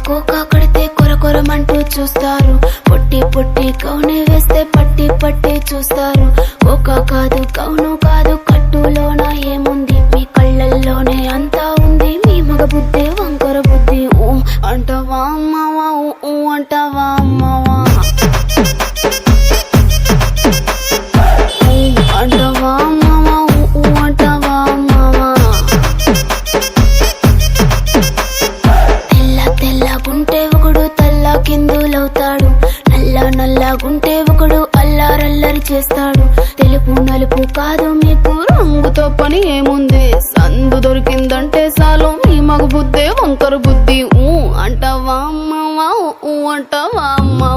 Cocoa కడితే కొరకొరమంటూ చూస్తారు. పొట్టి పొట్టి కౌనే వేస్తే పట్టి పట్టి చూస్తారు. కోకా కాదు కౌను కాదు కట్టులోన ఏముంది, మీ కళ్ళల్లోనే అంతా ఉంది. మీ మగ బుద్ధి వంకర బుద్ధి. ఊ అంటావా అమ్మవా, ఊ అంటావా అమ్మవా, అంటావా అమ్మవా, ఊ అంటావా అమ్మవా. తెల్ల తెల్లగుంటే ఒకడు తల్ల కిందులవుతాడు, నల్ల నల్లగుంటే ఒకడు అల్లారల్లరి చేస్తాడు. తెలుపు నలుపు కాదు మీకు రంగుతో పని ఏముంది, సందు దొరికిందంటే చాలు మీ మగ బుద్ధే వంకర బుద్ధి. ఊ అంటావా అమ్మవా, ఊ అంటావా అమ్మవా.